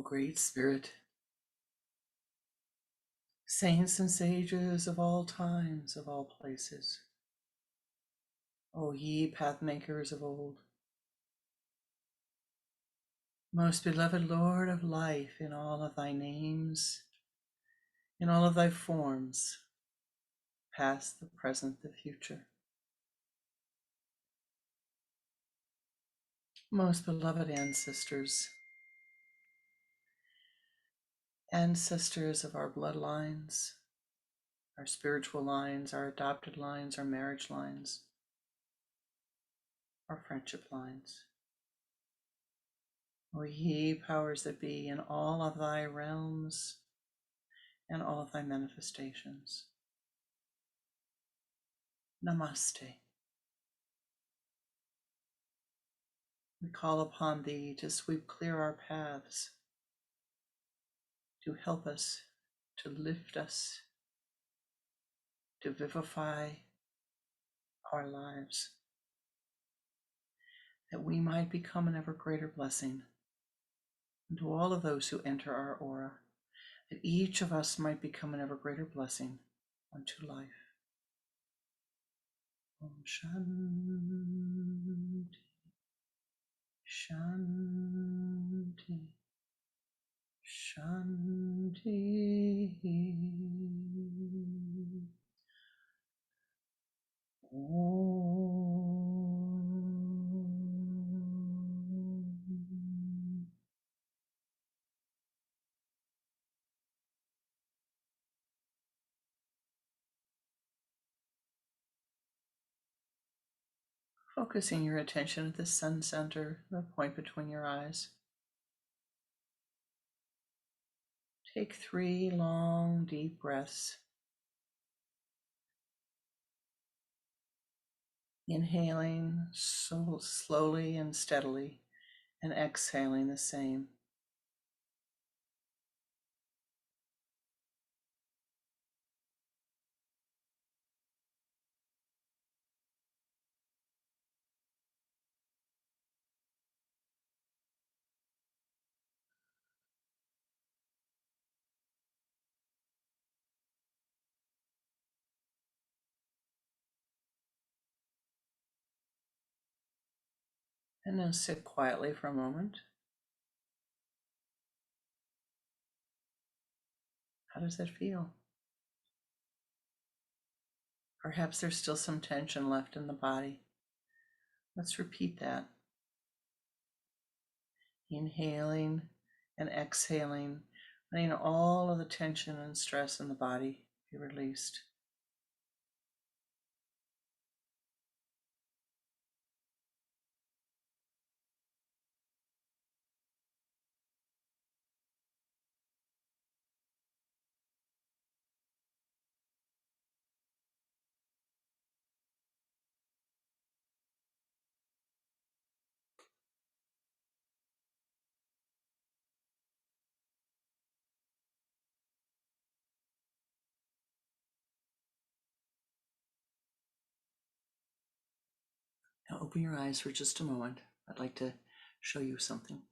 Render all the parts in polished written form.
O Great Spirit, saints and sages of all times, of all places, O ye pathmakers of old, most beloved Lord of life, in all of thy names, in all of thy forms, past, the present, the future. Most beloved ancestors, ancestors of our bloodlines, our spiritual lines, our adopted lines, our marriage lines, our friendship lines. O ye powers that be in all of thy realms and all of thy manifestations. Namaste. We call upon thee to sweep clear our paths, to help us, to lift us, to vivify our lives, that we might become an ever greater blessing to all of those who enter our aura, that each of us might become an ever greater blessing unto life. Om Shanti, Shanti, Shanti. Om. Focusing your attention at the sun center, the point between your eyes. Take 3 long, deep breaths. Inhaling so slowly and steadily, and exhaling the same. And now sit quietly for a moment. How does that feel? Perhaps there's still some tension left in the body. Let's repeat that. Inhaling and exhaling, letting all of the tension and stress in the body be released. Now open your eyes for just a moment. I'd like to show you something.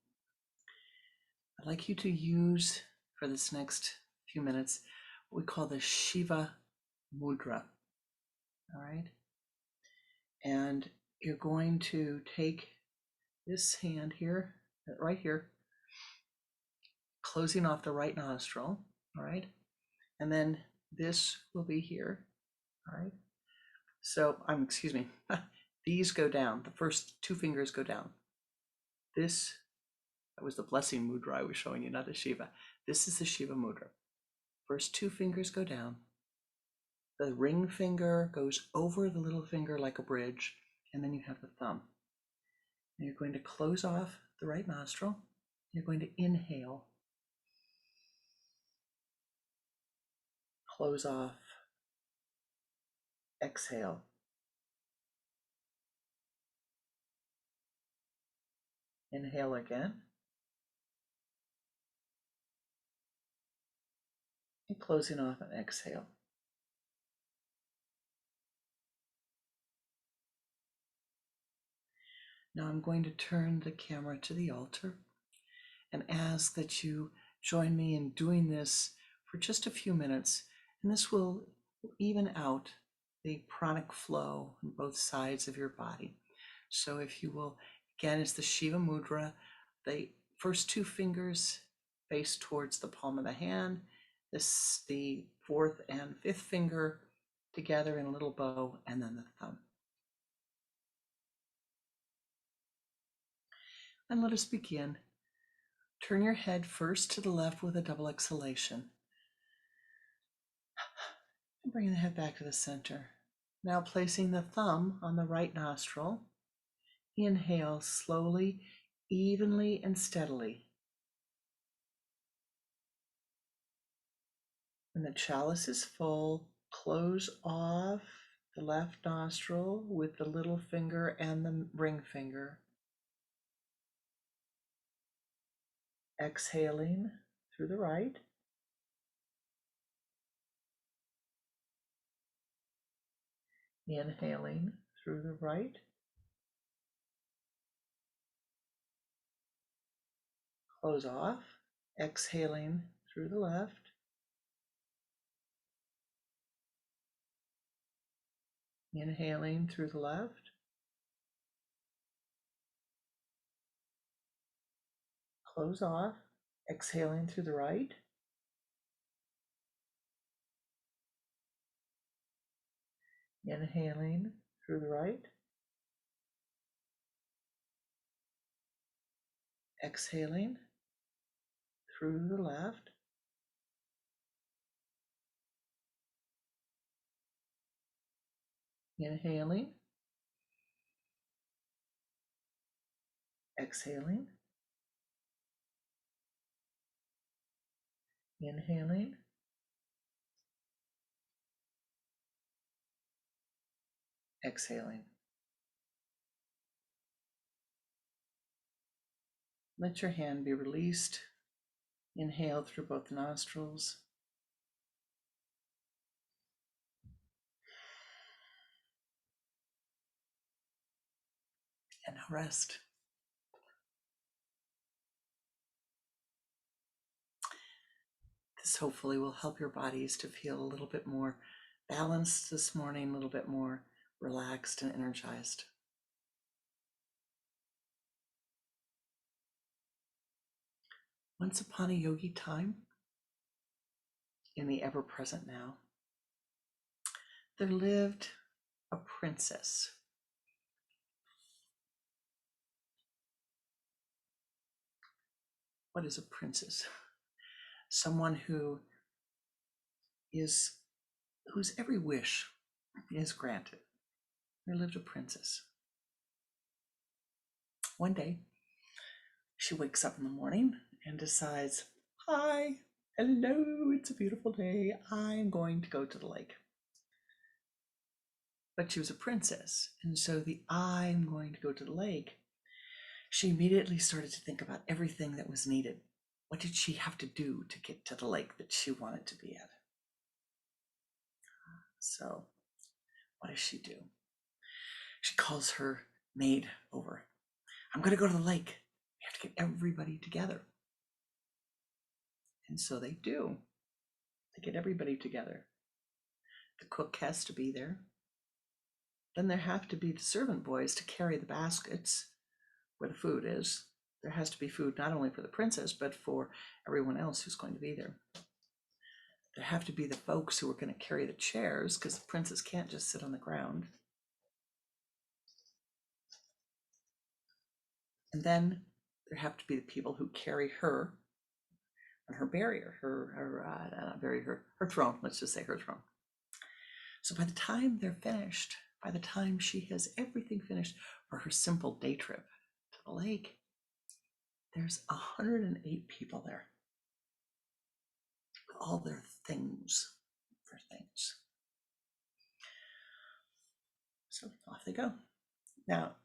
I'd like you to use, for this next few minutes, what we call the Shiva Mudra. All right? And you're going to take this hand here, right here, closing off the right nostril. All right? And then this will be here. All right? So, excuse me, these go down. The first 2 fingers go down. That was the blessing mudra I was showing you, not the Shiva. This is the Shiva Mudra. First 2 fingers go down. The ring finger goes over the little finger like a bridge, and then you have the thumb. And you're going to close off the right nostril. You're going to inhale. Close off. Exhale. Inhale again. And closing off and exhale. Now I'm going to turn the camera to the altar, and ask that you join me in doing this for just a few minutes, and this will even out the pranic flow on both sides of your body. So if you will, again, it's the Shiva Mudra, the first two fingers face towards the palm of the hand, the fourth and fifth finger together in a little bow, and then the thumb. And let us begin. Turn your head first to the left with a double exhalation. And bring the head back to the center. Now placing the thumb on the right nostril, inhale slowly, evenly, and steadily. When the chalice is full, close off the left nostril with the little finger and the ring finger. Exhaling through the right. Inhaling through the right. Close off. Exhaling through the left. Inhaling through the left. Close off. Exhaling through the right. Inhaling through the right. Exhaling through the left. Inhaling. Exhaling. Inhaling. Exhaling. Let your hand be released. Inhale through both nostrils. And now rest. This hopefully will help your bodies to feel a little bit more balanced this morning, a little bit more relaxed and energized. Once upon a yogi time, in the ever-present now, there lived a princess. What is a princess? Someone whose every wish is granted. There lived a princess. One day, she wakes up in the morning and decides, hi, hello, it's a beautiful day. I'm going to go to the lake. But she was a princess, and so the I'm going to go to the lake, she immediately started to think about everything that was needed. What did she have to do to get to the lake that she wanted to be at? So what does she do? She calls her maid over. I'm going to go to the lake. We have to get everybody together. And so they do. They get everybody together. The cook has to be there. Then there have to be the servant boys to carry the baskets where the food is. There has to be food not only for the princess, but for everyone else who's going to be there. There have to be the folks who are going to carry the chairs, because the princess can't just sit on the ground. And then there have to be the people who carry her on her barrier, her throne, let's just say her throne. So by the time they're finished, by the time she has everything finished for her simple day trip to the lake, there's 108 people there with all their things for things. So off they go. Now,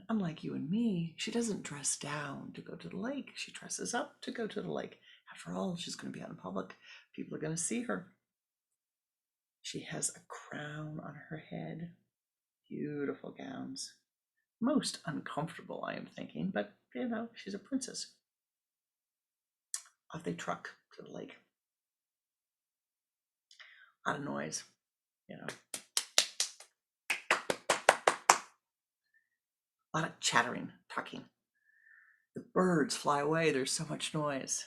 unlike you and me, she doesn't dress down to go to the lake. She dresses up to go to the lake. After all, she's going to be out in public. People are going to see her. She has a crown on her head, beautiful gowns. Most uncomfortable, I am thinking, but she's a princess. of the truck to the lake. A lot of noise, you know. A lot of chattering, talking. The birds fly away. There's so much noise.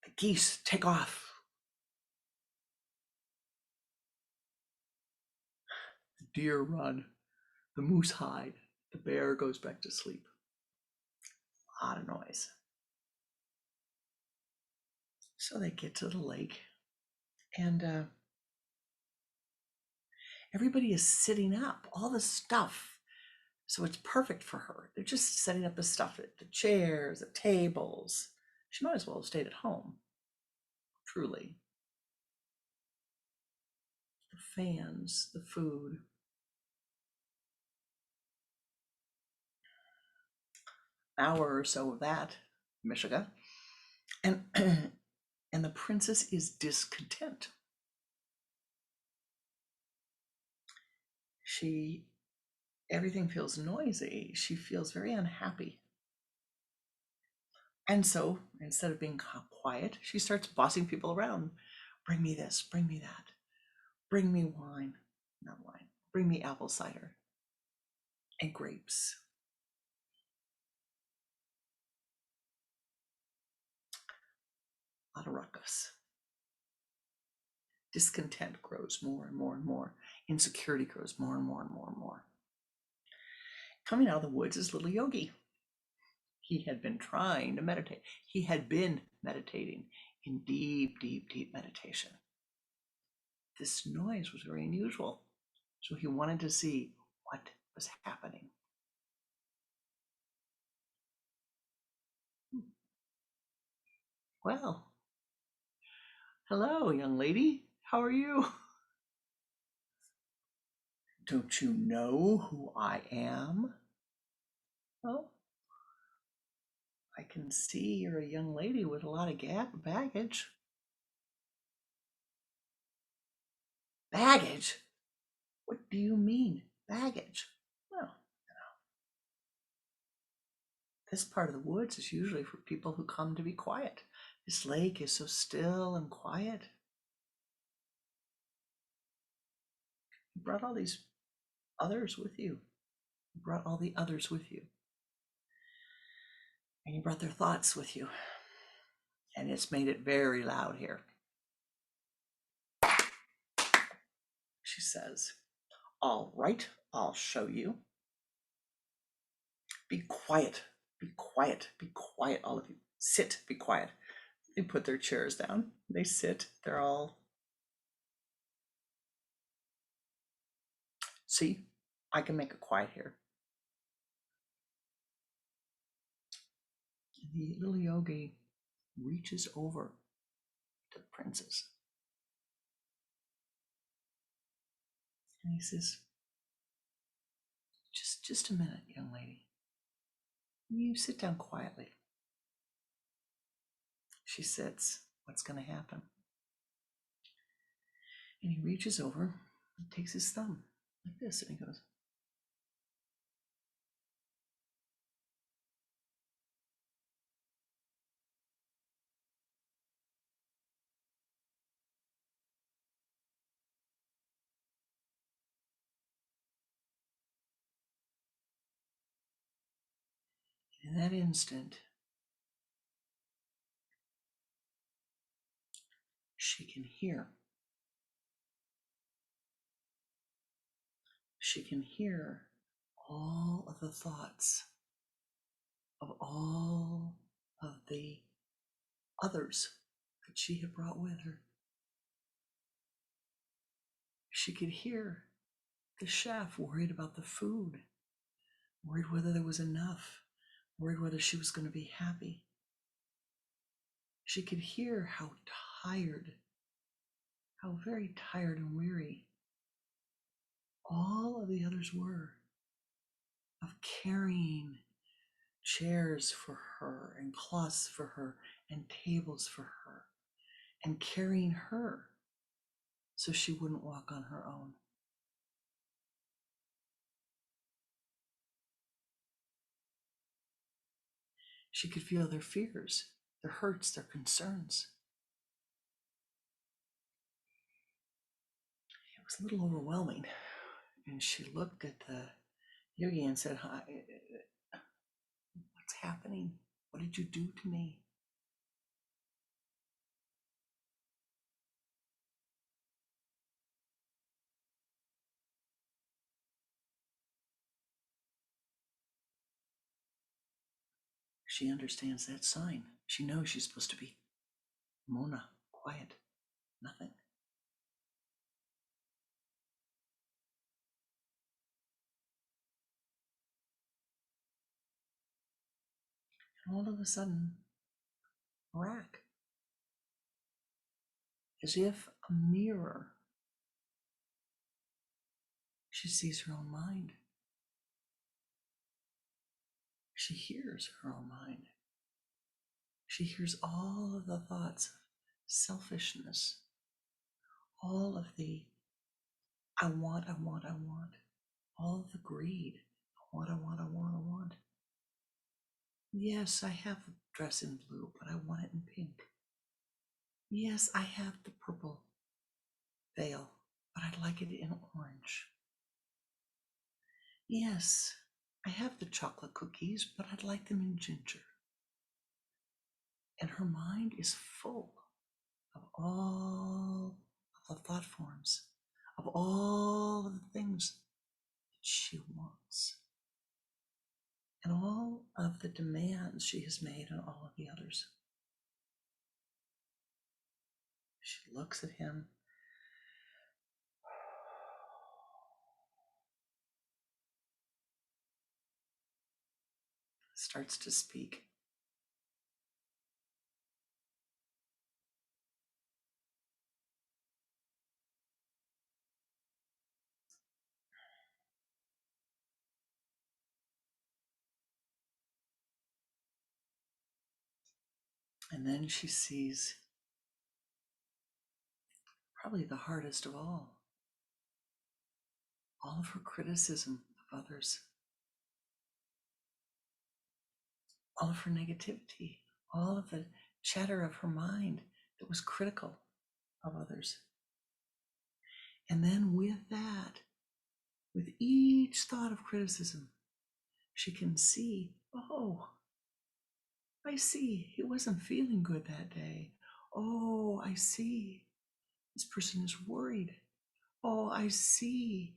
The geese take off. The deer run. The moose hide. The bear goes back to sleep. A lot of noise. So they get to the lake, and everybody is sitting up, all the stuff. So it's perfect for her. They're just setting up the stuff, the chairs, the tables. She might as well have stayed at home, truly. The fans, the food. An hour or so of that, Mishiga. And and the princess is discontent. Everything feels noisy. She feels very unhappy. And so instead of being quiet, she starts bossing people around. Bring me this, bring me that. Bring me wine, not wine. Bring me apple cider and grapes. A lot of ruckus. Discontent grows more and more and more. Insecurity grows more and more and more and more. Coming out of the woods is little Yogi. He had been trying to meditate. He had been meditating in deep, deep, deep meditation. This noise was very unusual. So he wanted to see what was happening. Well, hello, young lady. How are you? Don't you know who I am? Oh, I can see you're a young lady with a lot of baggage. Baggage? What do you mean, baggage? Well, this part of the woods is usually for people who come to be quiet. This lake is so still and quiet. You brought all these others with you. You brought all the others with you. And you brought their thoughts with you. And it's made it very loud here. She says, all right, I'll show you. Be quiet, be quiet, be quiet, all of you. Sit, be quiet. They put their chairs down. They sit. They're all... See, I can make it quiet here. The little yogi reaches over to the princess. And he says, just a minute, young lady. You sit down quietly. She sits. What's going to happen? And he reaches over and takes his thumb like this, and he goes, in that instant, she can hear. She can hear all of the thoughts of all of the others that she had brought with her. She could hear the chef worried about the food, worried whether there was enough, worried whether she was going to be happy. She could hear how tired, how very tired and weary all of the others were of carrying chairs for her and cloths for her and tables for her and carrying her so she wouldn't walk on her own. She could feel their fears, their hurts, their concerns. It was a little overwhelming. And she looked at the yogi and said, "Hi, what's happening? What did you do to me?" She understands that sign. She knows she's supposed to be Mona, quiet, nothing. And all of a sudden, rack, as if a mirror, she sees her own mind. She hears her own mind. She hears all of the thoughts of selfishness, all of the I want, all of the greed. I want. Yes, I have a dress in blue, but I want it in pink. Yes, I have the purple veil, but I'd like it in orange. Yes, I have the chocolate cookies, but I'd like them in ginger. And her mind is full of all of the thought forms, of all of the things that she wants, and all of the demands she has made on all of the others. She looks at him. Starts to speak. And then she sees probably the hardest of all of her criticism of others, all of her negativity, all of the chatter of her mind that was critical of others. And then with that, with each thought of criticism, she can see, oh, I see he wasn't feeling good that day. Oh, I see this person is worried. Oh, I see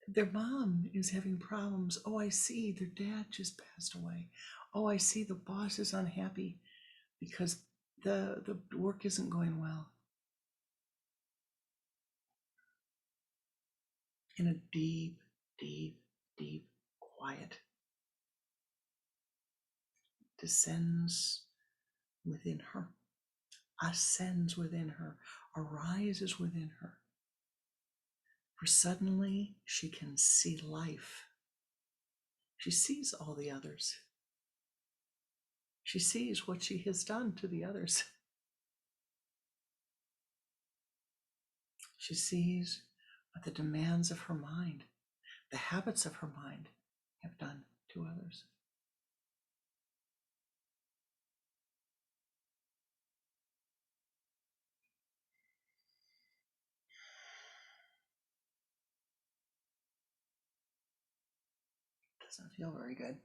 their mom is having problems. Oh, I see their dad just passed away. Oh, I see the boss is unhappy because the work isn't going well. In a deep, deep, deep quiet descends within her, ascends within her, arises within her. For suddenly she can see life. She sees all the others. She sees what she has done to the others. She sees what the demands of her mind, the habits of her mind have done to others. Doesn't feel very good.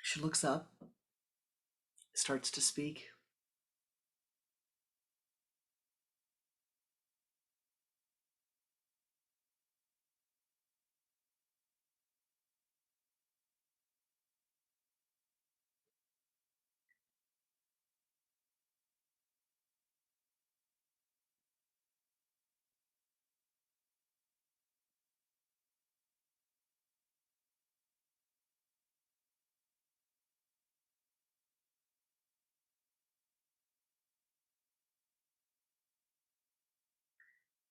She looks up, starts to speak.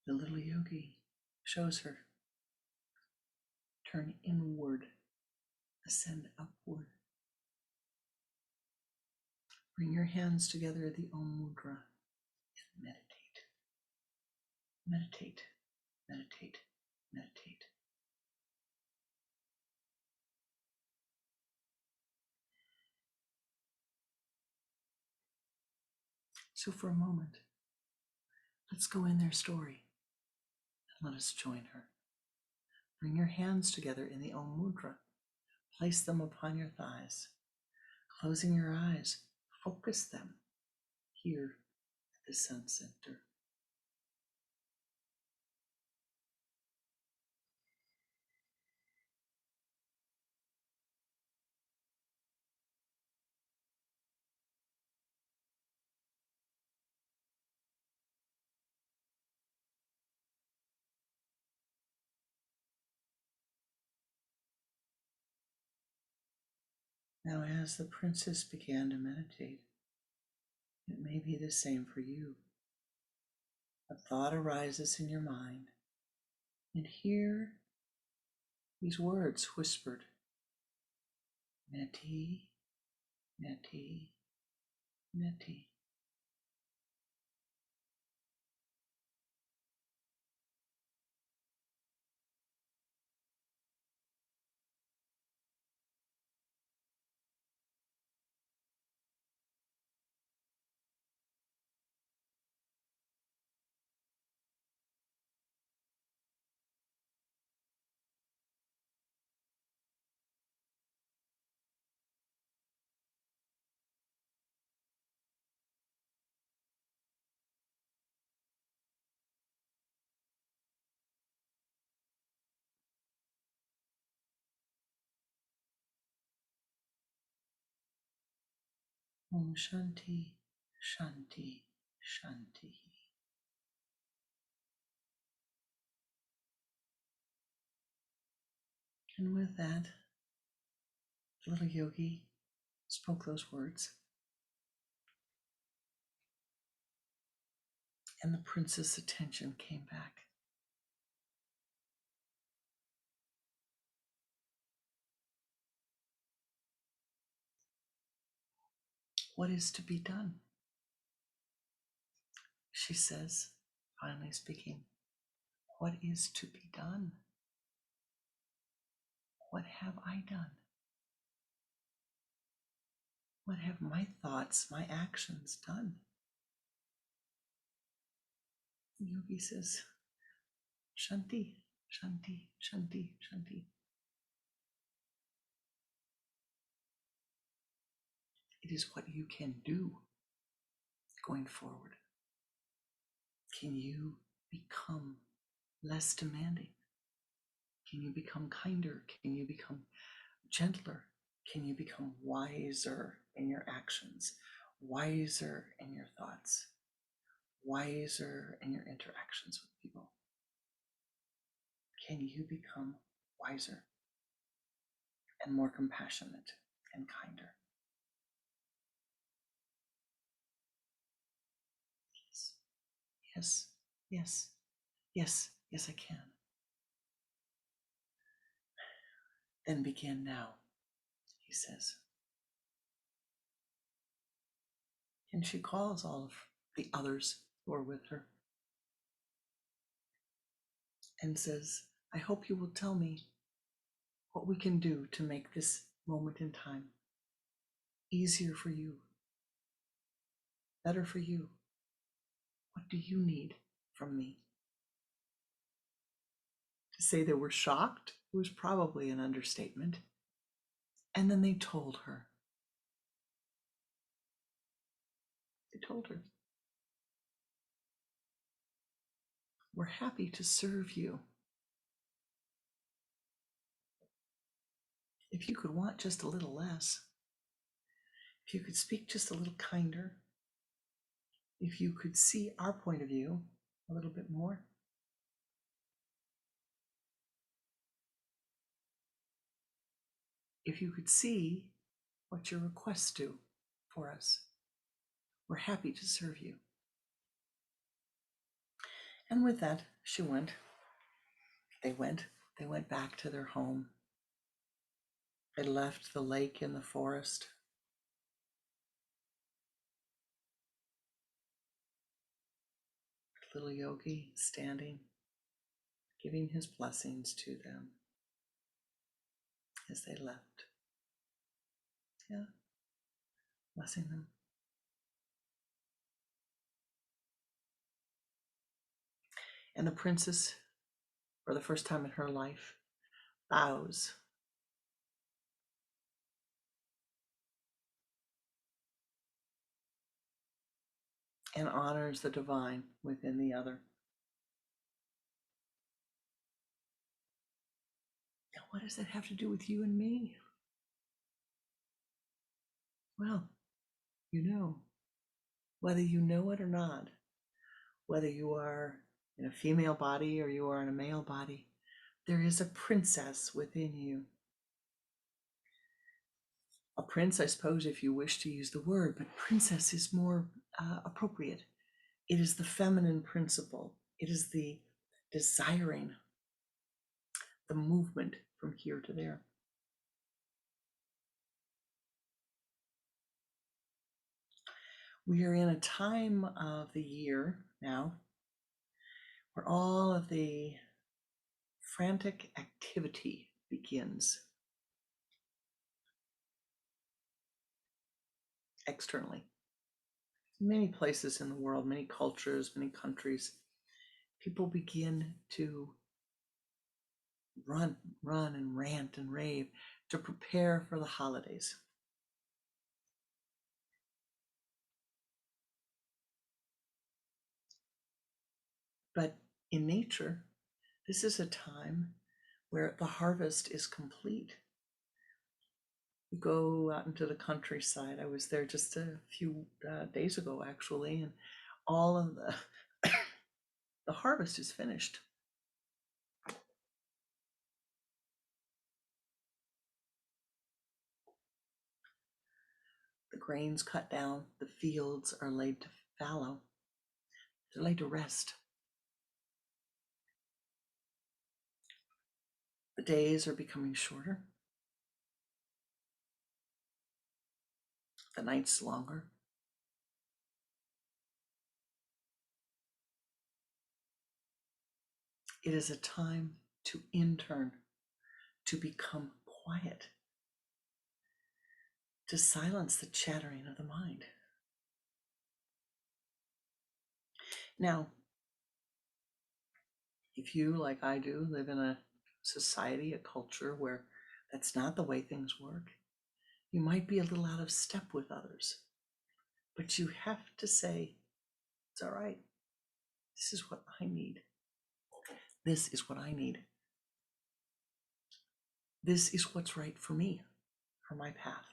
The little yogi shows her, turn inward, ascend upward. Bring your hands together at the Om Mudra and meditate. Meditate, meditate, meditate. So for a moment, let's go in their story and let us join her. Bring your hands together in the Om Mudra. Place them upon your thighs. Closing your eyes, focus them here at the Sun Center. Now, as the princess began to meditate, it may be the same for you. A thought arises in your mind, and hear these words whispered: Neti, Neti, Neti. Om Shanti, Shanti, Shanti. And with that, the little yogi spoke those words, and the princess' attention came back. What is to be done? She says, finally speaking, what is to be done? What have I done? What have my thoughts, my actions done? The yogi says, Shanti, Shanti, Shanti, Shanti. It is what you can do going forward. Can you become less demanding? Can you become kinder? Can you become gentler? Can you become wiser in your actions, wiser in your thoughts, wiser in your interactions with people? Can you become wiser and more compassionate and kinder? Yes, yes, yes, yes, I can. Then begin now, he says. And she calls all of the others who are with her and says, I hope you will tell me what we can do to make this moment in time easier for you, better for you. What do you need from me? To say they were shocked was probably an understatement. And then they told her. They told her, we're happy to serve you. If you could want just a little less, if you could speak just a little kinder, if you could see our point of view a little bit more, if you could see what your requests do for us, we're happy to serve you. And with that, she went. They went back to their home. They left the lake and the forest. Little yogi standing, giving his blessings to them as they left. Yeah, blessing them. And the princess, for the first time in her life, bows and honors the divine within the other. Now, what does that have to do with you and me? Well, whether you know it or not, whether you are in a female body or you are in a male body, there is a princess within you. A prince, I suppose, if you wish to use the word, but princess is more appropriate. It is the feminine principle. It is the desiring, the movement from here to there. We are in a time of the year now where all of the frantic activity begins externally. Many places in the world, many cultures, many countries, people begin to run and rant and rave to prepare for the holidays. But in nature, this is a time where the harvest is complete. You go out into the countryside. I was there just a few days ago, actually, and all of the harvest is finished. The grain's cut down, the fields are laid to fallow, they're laid to rest. The days are becoming shorter, the nights longer. It is a time to intern, to become quiet, to silence the chattering of the mind. Now, if you, like I do, live in a society, a culture where that's not the way things work, you might be a little out of step with others. But you have to say, it's all right. This is what I need. This is what I need. This is what's right for me, for my path.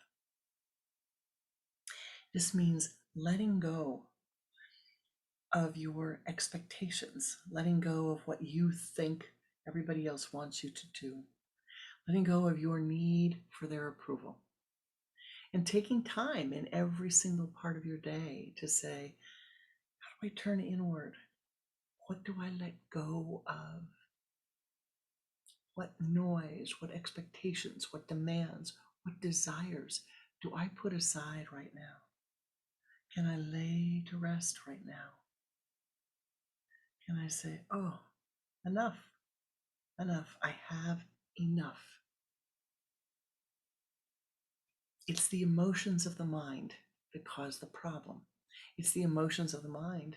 This means letting go of your expectations, letting go of what you think everybody else wants you to do, letting go of your need for their approval, and taking time in every single part of your day to say, how do I turn inward? What do I let go of? What noise, what expectations, what demands, what desires do I put aside right now? Can I lay to rest right now? Can I say, oh, enough, I have enough. It's the emotions of the mind that cause the problem. It's the emotions of the mind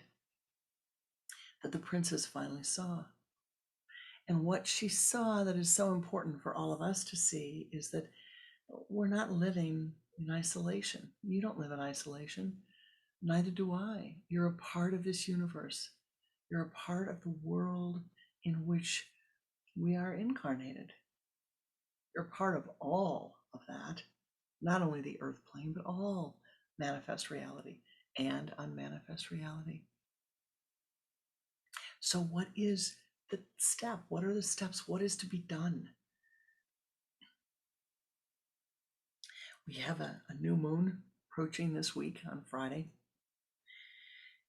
that the princess finally saw. And what she saw that is so important for all of us to see is that we're not living in isolation. You don't live in isolation. Neither do I. You're a part of this universe. You're a part of the world in which we are incarnated. You're part of all of that, not only the earth plane, but all manifest reality and unmanifest reality. So what is the step? What are the steps? What is to be done? We have a new moon approaching this week on Friday.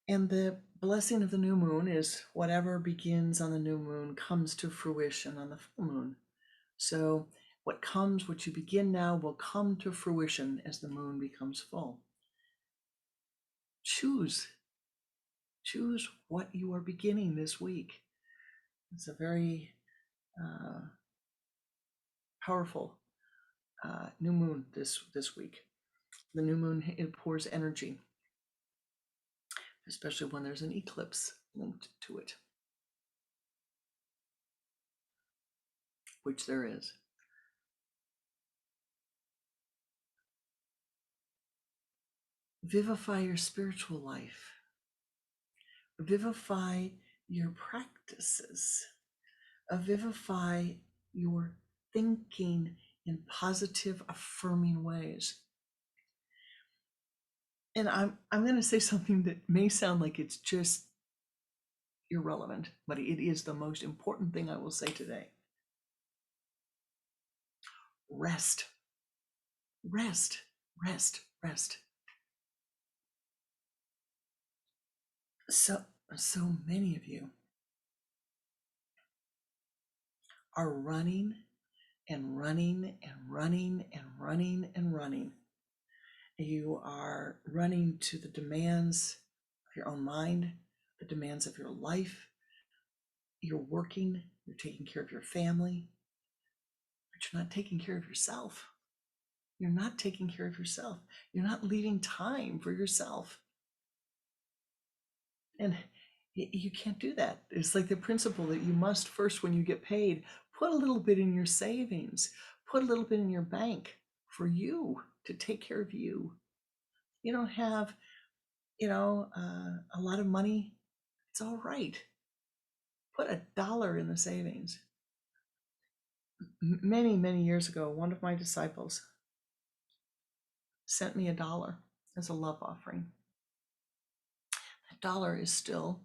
And the blessing of the new moon is whatever begins on the new moon comes to fruition on the full moon. So what you begin now will come to fruition as the moon becomes full. Choose what you are beginning this week. It's a very powerful new moon this week. The new moon, it pours energy, especially when there's an eclipse linked to it. which there is. Vivify your spiritual life. Vivify your practices. Vivify your thinking in positive, affirming ways. And I'm going to say something that may sound like it's just irrelevant, but it is the most important thing I will say today. Rest. Rest, rest, rest. So many of you are running and running and running and running and running. You are running to the demands of your own mind, the demands of your life. You're working, you're taking care of your family, but you're not taking care of yourself. You're not taking care of yourself. You're not leaving time for yourself. And you can't do that. It's like the principle that you must first, when you get paid, put a little bit in your savings, put a little bit in your bank for you to take care of you. You don't have, a lot of money. It's all right. Put $1 in the savings. Many, many years ago, one of my disciples sent me $1 as a love offering. That dollar is still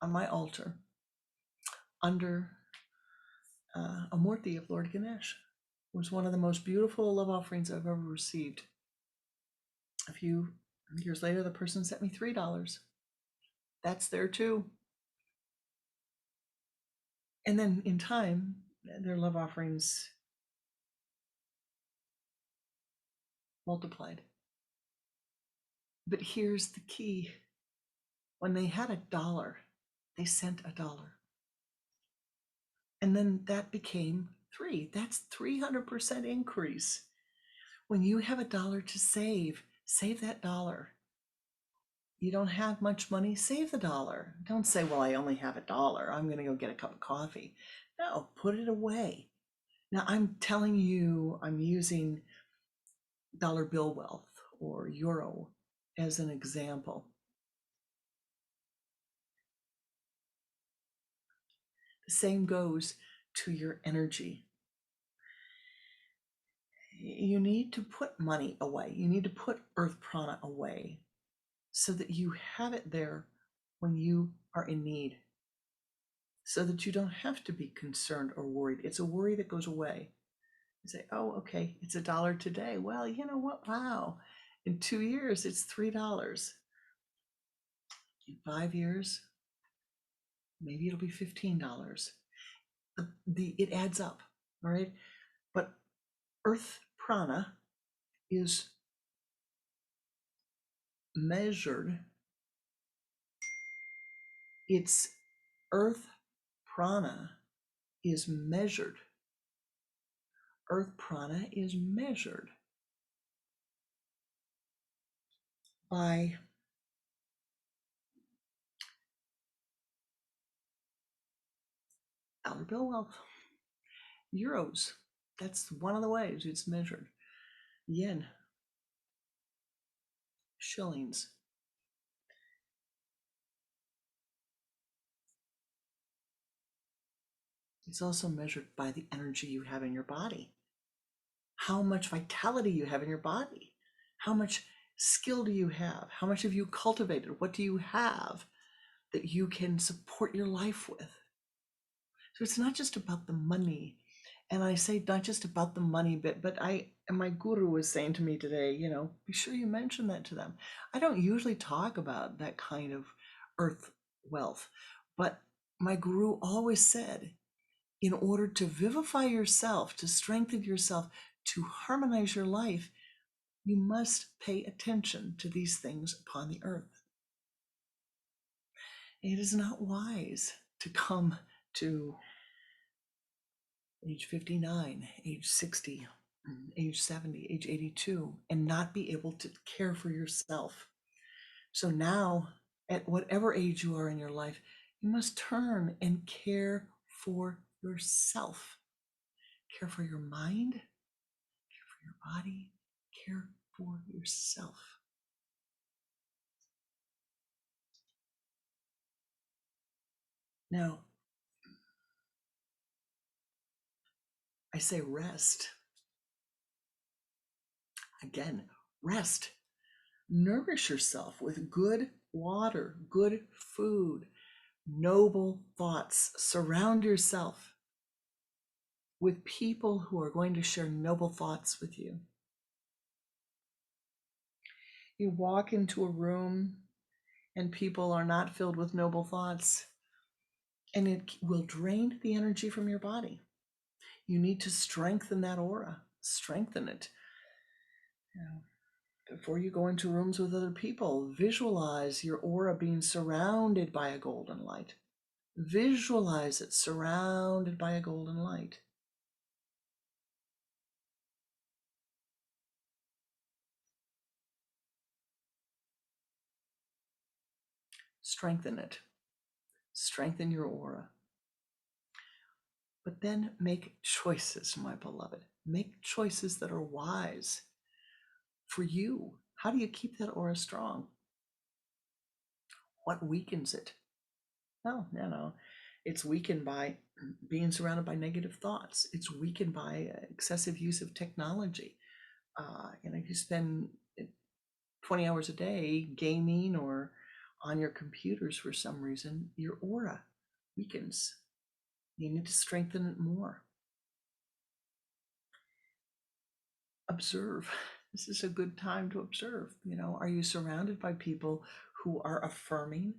on my altar under a murti of Lord Ganesh. It was one of the most beautiful love offerings I've ever received. A few years later, the person sent me $3. That's there too. And then in time, their love offerings multiplied. But here's the key. When they had $1, they sent $1. And then that became 3. That's 300% increase. When you have $1 to save that dollar. You don't have much money, save the dollar. Don't say, well, I only have $1. I'm going to go get a cup of coffee. No, put it away. Now, I'm telling you, I'm using dollar bill wealth or euro as an example. The same goes to your energy. You need to put money away. You need to put earth prana away so that you have it there when you are in need, so that you don't have to be concerned or worried. It's a worry that goes away. You say, oh, okay, it's $1 today. Well, you know what? Wow. In 2 years, it's $3. In 5 years, maybe it'll be $15. It adds up, all right? But earth prana is measured. It's earth prana is measured. Earth prana is measured by dollar bill wealth, euros. That's one of the ways it's measured. Yen, shillings. It's also measured by the energy you have in your body. How much vitality you have in your body. How much skill do you have? How much have you cultivated? What do you have that you can support your life with? So it's not just about the money. And I say not just about the money bit, but my guru was saying to me today, be sure you mention that to them. I don't usually talk about that kind of earth wealth, but my guru always said, in order to vivify yourself, to strengthen yourself, to harmonize your life, you must pay attention to these things upon the earth. It is not wise to come to age 59, age 60, age 70, age 82, and not be able to care for yourself. So now, at whatever age you are in your life, you must turn and care for yourself. care for your mind, care for your body, care for yourself. Now, I say rest. Again, rest. Nourish yourself with good water, good food, noble thoughts. Surround yourself with people who are going to share noble thoughts with you. You walk into a room and people are not filled with noble thoughts, and it will drain the energy from your body. You need to strengthen that aura, strengthen it. You know, before you go into rooms with other people, visualize your aura being surrounded by a golden light. Visualize it surrounded by a golden light. Strengthen it. Strengthen your aura. But then make choices, my beloved. Make choices that are wise for you. How do you keep that aura strong? What weakens it? No. It's weakened by being surrounded by negative thoughts. It's weakened by excessive use of technology. You spend 20 hours a day gaming or on your computers for some reason, your aura weakens. You need to strengthen it more. Observe. This is a good time to observe. Are you surrounded by people who are affirming,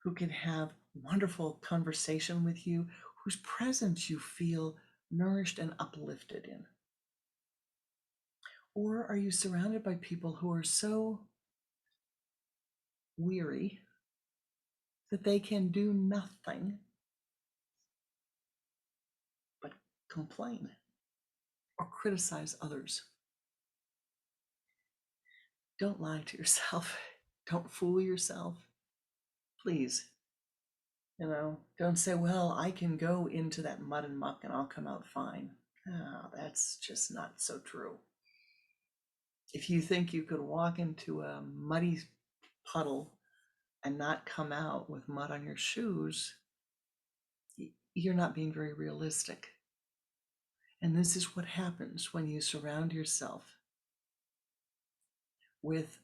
who can have wonderful conversation with you, whose presence you feel nourished and uplifted in? Or are you surrounded by people who are so weary that they can do nothing but complain or criticize others? Don't lie to yourself. Don't fool yourself. Please. Don't say, well, I can go into that mud and muck and I'll come out fine. Oh, that's just not so true. If you think you could walk into a muddy puddle and not come out with mud on your shoes, you're not being very realistic. And this is what happens when you surround yourself with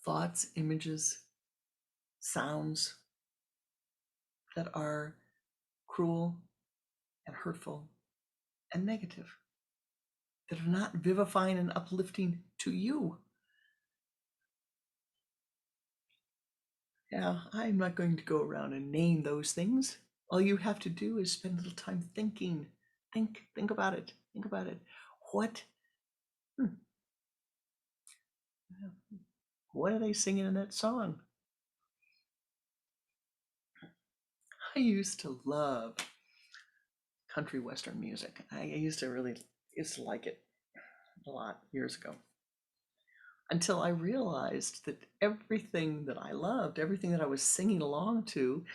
thoughts, images, sounds that are cruel and hurtful and negative, that are not vivifying and uplifting to you. Yeah, I'm not going to go around and name those things. All you have to do is spend a little time thinking. Think about it. Think about it. What are they singing in that song? I used to love country western music. I used to like it a lot years ago, until I realized that everything that I loved, everything that I was singing along to,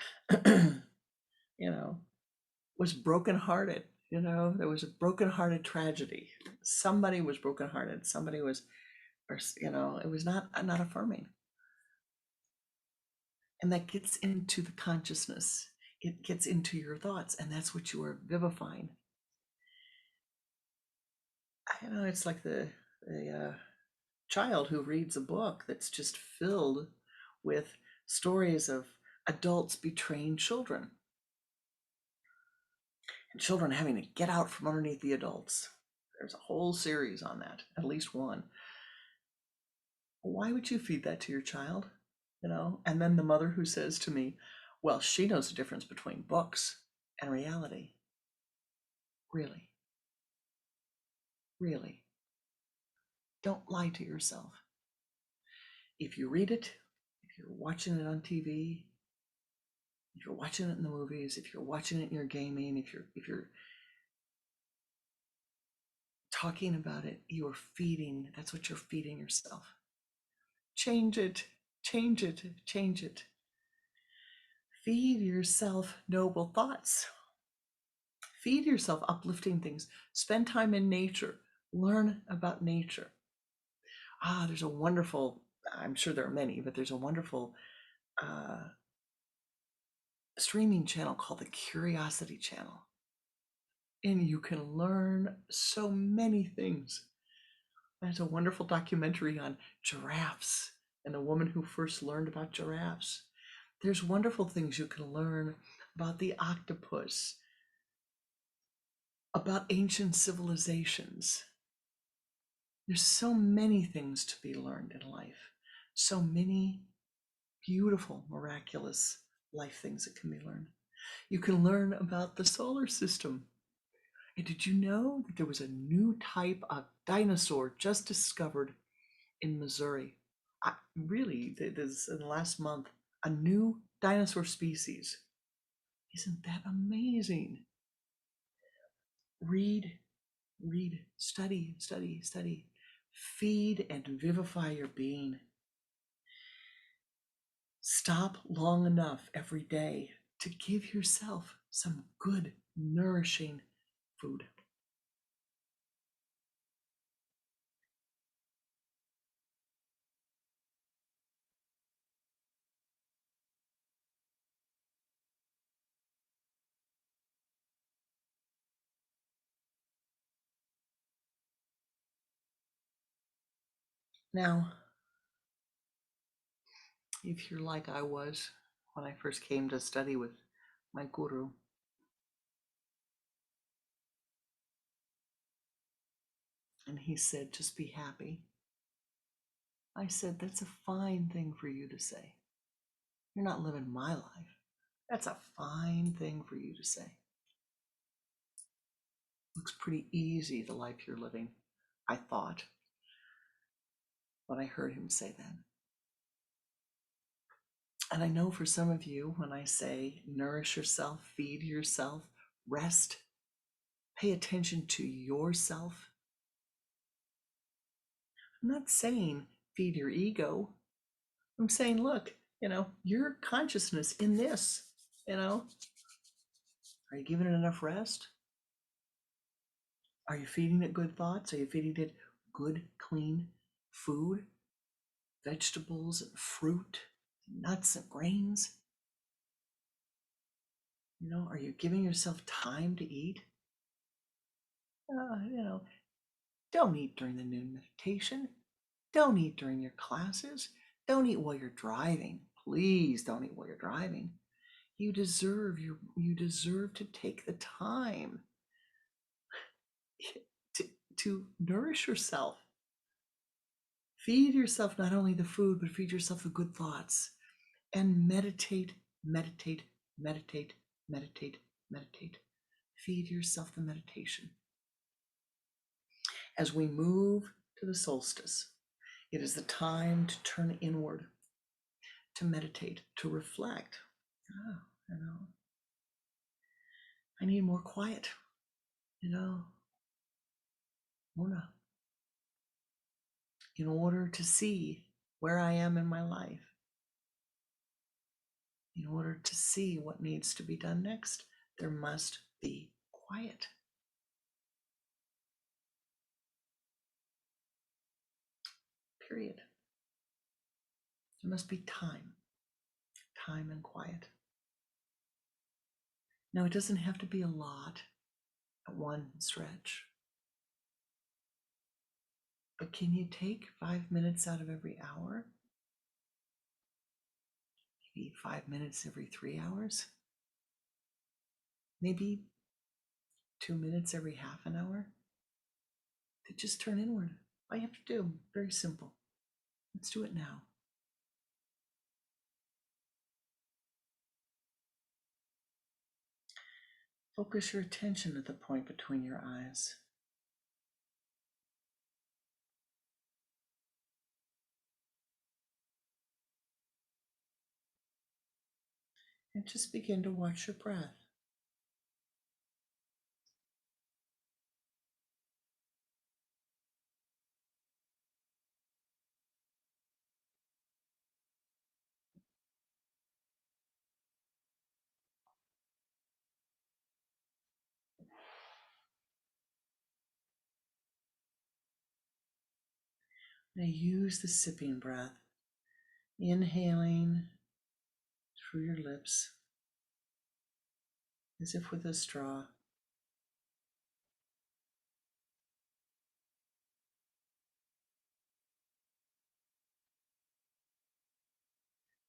was brokenhearted. There was a brokenhearted tragedy. Somebody was brokenhearted. Somebody was, it was not affirming. And that gets into the consciousness. It gets into your thoughts, and that's what you are vivifying. It's like the child who reads a book that's just filled with stories of adults betraying children, and children having to get out from underneath the adults. There's a whole series on that, at least one. Why would you feed that to your child? And then the mother who says to me, well, she knows the difference between books and reality. Really? Really? Don't lie to yourself. If you read it, if you're watching it on TV, if you're watching it in the movies, if you're watching it in your gaming, if you're talking about it, that's what you're feeding yourself. Change it. Feed yourself noble thoughts. Feed yourself uplifting things. Spend time in nature. Learn about nature. There's a wonderful, I'm sure there are many, but there's a wonderful streaming channel called the Curiosity Channel. And you can learn so many things. There's a wonderful documentary on giraffes and the woman who first learned about giraffes. There's wonderful things you can learn about the octopus, about ancient civilizations. There's so many things to be learned in life, so many beautiful, miraculous life things that can be learned. You can learn about the solar system. And did you know that there was a new type of dinosaur just discovered in Missouri? Really, this in the last month, a new dinosaur species. Isn't that amazing? Read, study, study, study. Feed and vivify your being. Stop long enough every day to give yourself some good, nourishing food. Now, if you're like I was when I first came to study with my guru, and he said, just be happy. I said, that's a fine thing for you to say. You're not living my life. That's a fine thing for you to say. Looks pretty easy, the life you're living, I thought, when I heard him say that. And I know for some of you, when I say nourish yourself, feed yourself, rest, pay attention to yourself, I'm not saying feed your ego. I'm saying, look, your consciousness in this, are you giving it enough rest? Are you feeding it good thoughts? Are you feeding it good, clean food, vegetables, and fruit, nuts and grains? Are you giving yourself time to eat? Don't eat during the noon meditation. Don't eat during your classes. Don't eat while you're driving. Please don't eat while you're driving. You deserve to take the time to nourish yourself. Feed yourself not only the food, but feed yourself the good thoughts. And meditate, meditate, meditate, meditate, meditate. Feed yourself the meditation. As we move to the solstice, it is the time to turn inward, to meditate, to reflect. I need more quiet, Mona, in order to see where I am in my life, in order to see what needs to be done next, there must be quiet. Period. There must be time and quiet. Now, it doesn't have to be a lot at one stretch. But can you take 5 minutes out of every hour? Maybe 5 minutes every 3 hours? Maybe 2 minutes every half an hour? To just turn inward. All you have to do, very simple. Let's do it now. Focus your attention at the point between your eyes. And just begin to watch your breath. Now use the sipping breath, inhaling through your lips as if with a straw.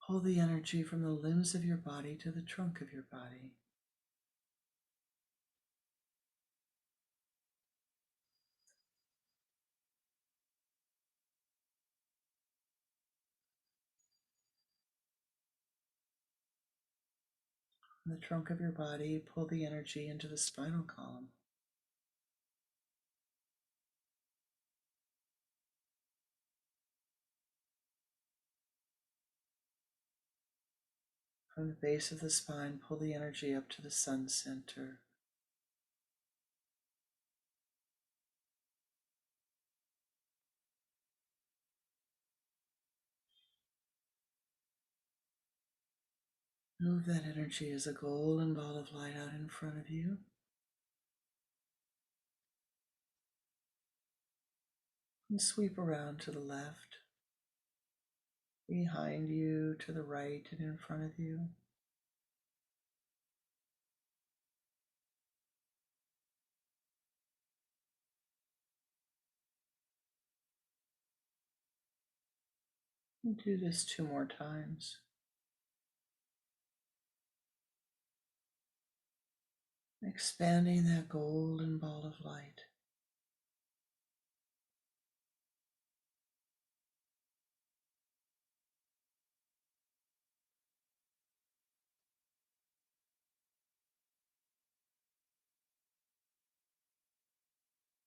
Pull the energy from the limbs of your body to the trunk of your body. From the trunk of your body, pull the energy into the spinal column. From the base of the spine, pull the energy up to the sun center. Move that energy as a golden ball of light out in front of you. And sweep around to the left, behind you, to the right, and in front of you. And do this 2 more times. Expanding that golden ball of light.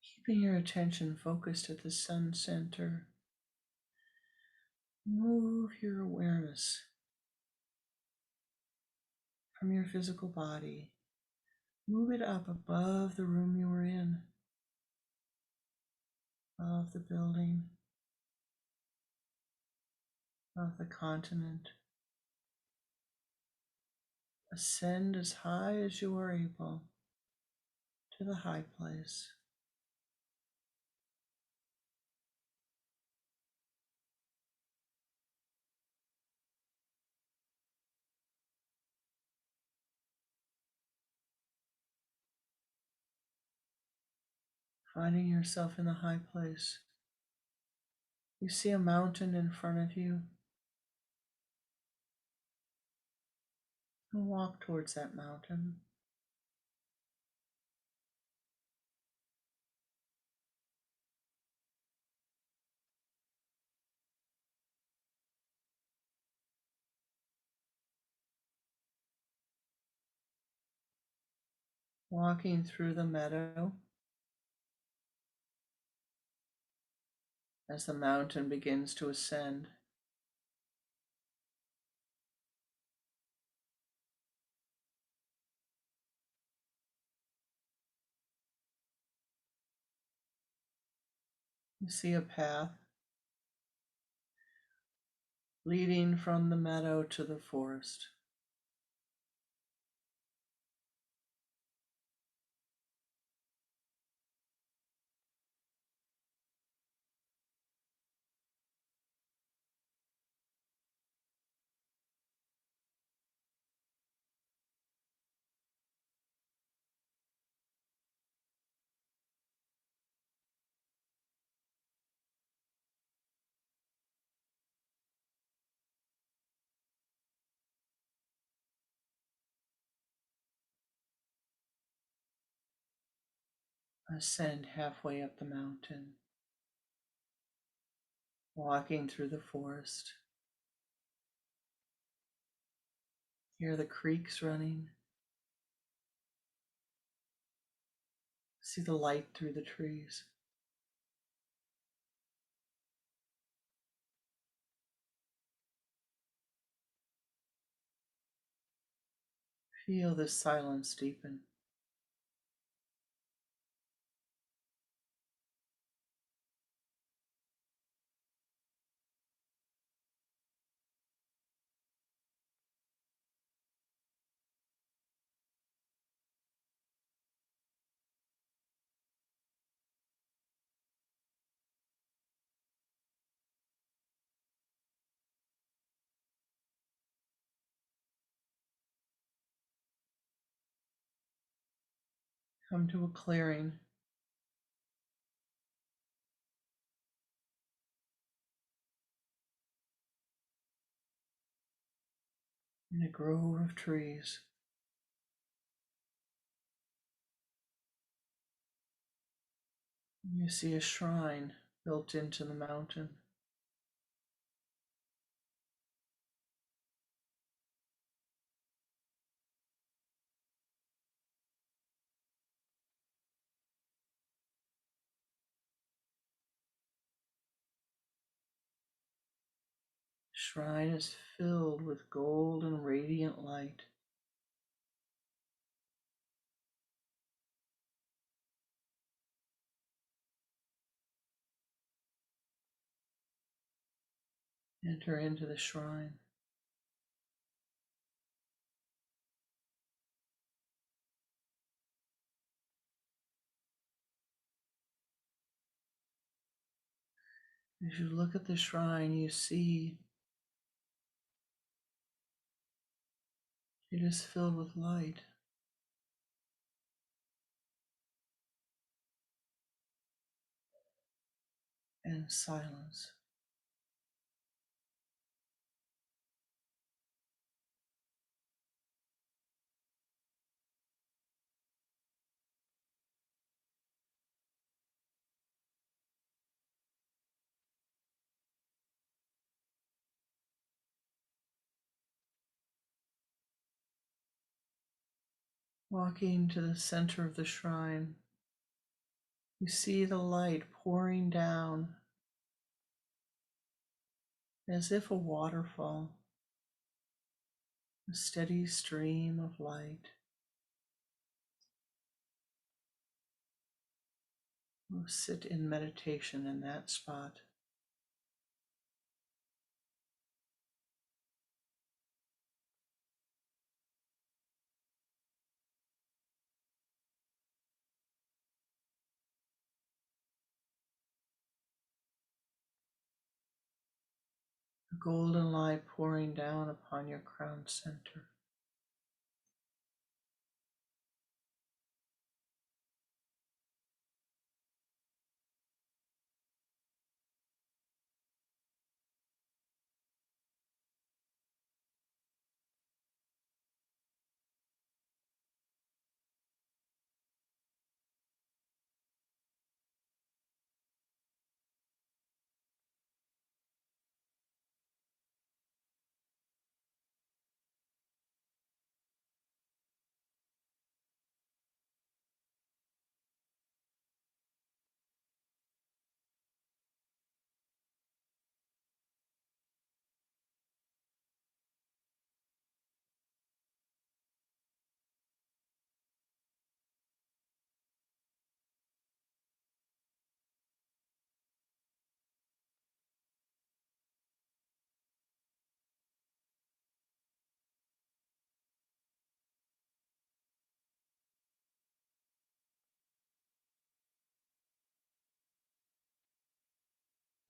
Keeping your attention focused at the sun center. Move your awareness from your physical body. Move it up above the room you were in, above the building, above the continent. Ascend as high as you are able to the high place. Finding yourself in the high place, you see a mountain in front of you, and walk towards that mountain. Walking through the meadow, as the mountain begins to ascend, you see a path leading from the meadow to the forest. Ascend halfway up the mountain, walking through the forest. Hear the creeks running. See the light through the trees. Feel the silence deepen. come to a clearing. In a grove of trees. You see a shrine built into the mountain. The shrine is filled with gold and radiant light. Enter into the shrine. As you look at the shrine, you see it is filled with light and silence. Walking to the center of the shrine, you see the light pouring down as if a waterfall, a steady stream of light. We'll sit in meditation in that spot. A golden light pouring down upon your crown center.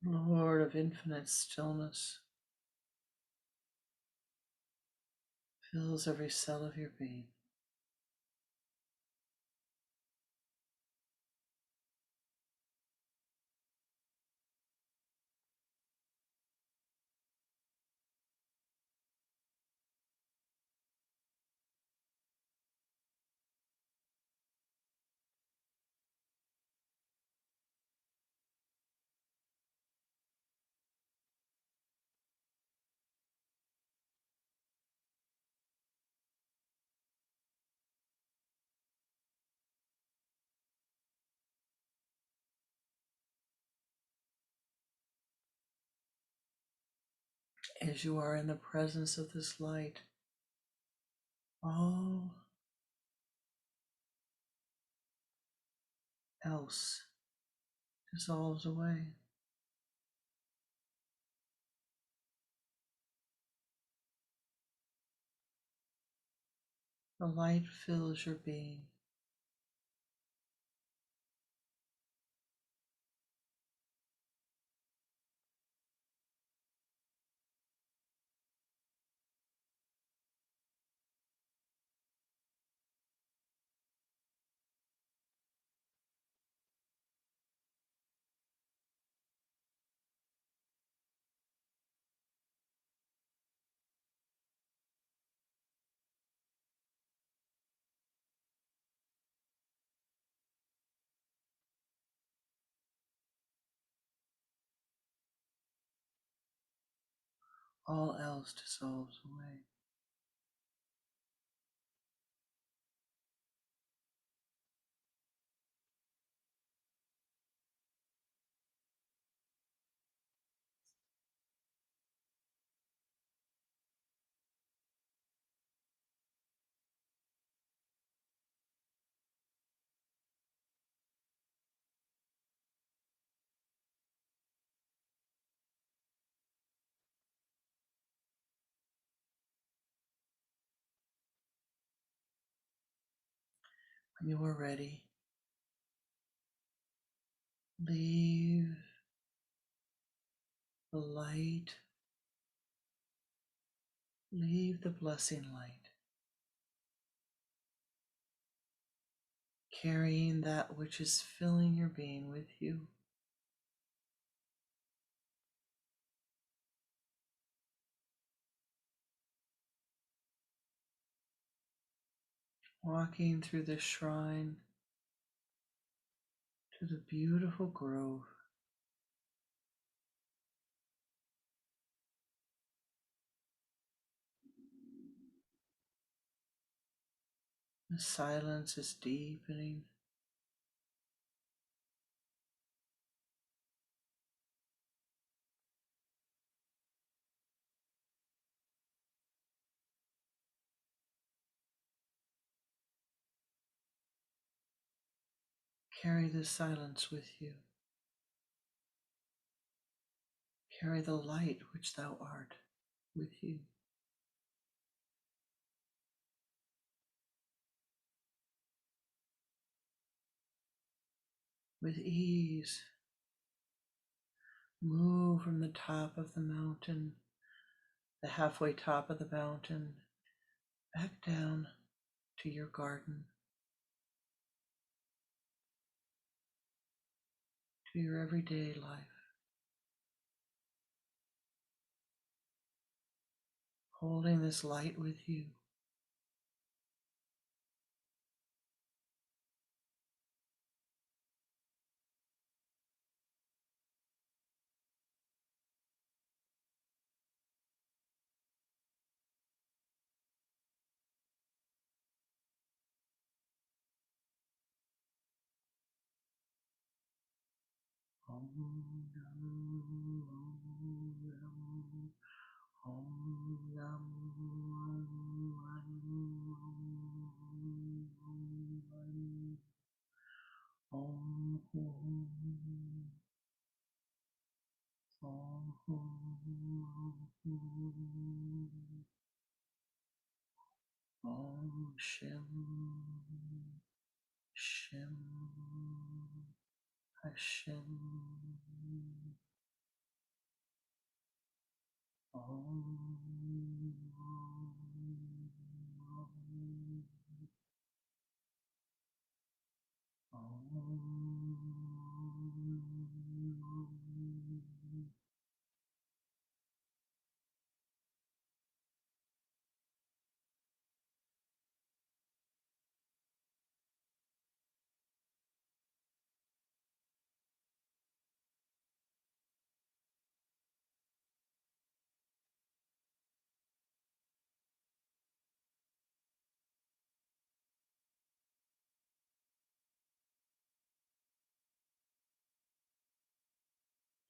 Lord of infinite stillness fills every cell of your being. As you are in the presence of this light, all else dissolves away. The light fills your being. All else dissolves away. When you are ready, leave the light, leave the blessing light, carrying that which is filling your being with you. Walking through the shrine to the beautiful grove. The silence is deepening. Carry the silence with you. Carry the light which thou art with you. With ease, move from the top of the mountain, the halfway top of the mountain, back down to your garden, to your everyday life, holding this light with you. Om Nam, Om Nam, Om Shim Shim Hashem Om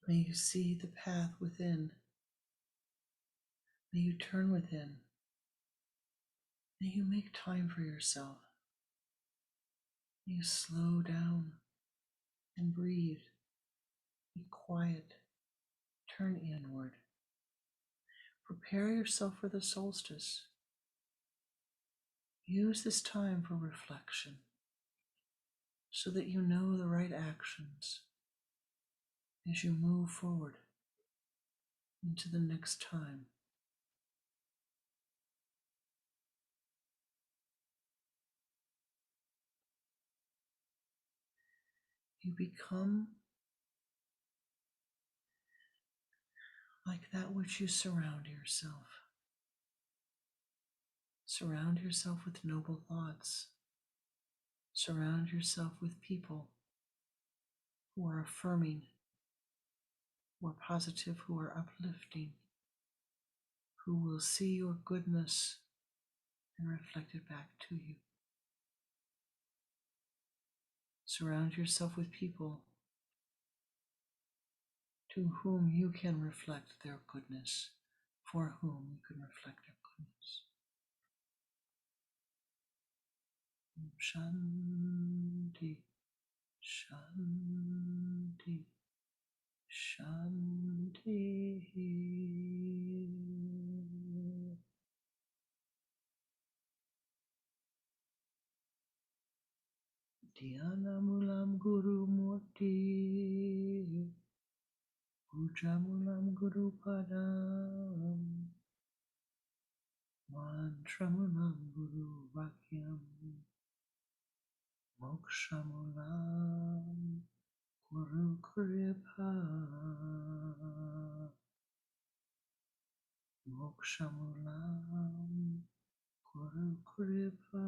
May you see the path within. May you turn within. May you make time for yourself. May you slow down and breathe. Be quiet. Turn inward. Prepare yourself for the solstice. Use this time for reflection so that you know the right actions as you move forward into the next time. You become like that which you surround yourself. Surround yourself with noble thoughts. Surround yourself with people who are affirming, who are positive, who are uplifting. who will see your goodness and reflect it back to you. Surround yourself with people to whom you can reflect their goodness, for whom you can reflect their goodness. Shanti, Shanti, Shanti. Dhyana Mulam Guru Murti, Puja Mulam Guru Padam, Mantra Mulam Guru Vakyam, Moksha Mulam Guru Kripa, Moksha Mulam Guru Kripa,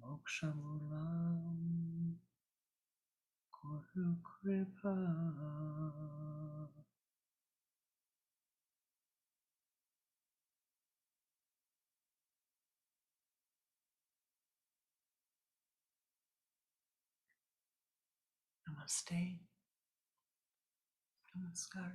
Moksha Mulam Guru Kripa. Namaste. Namaskar.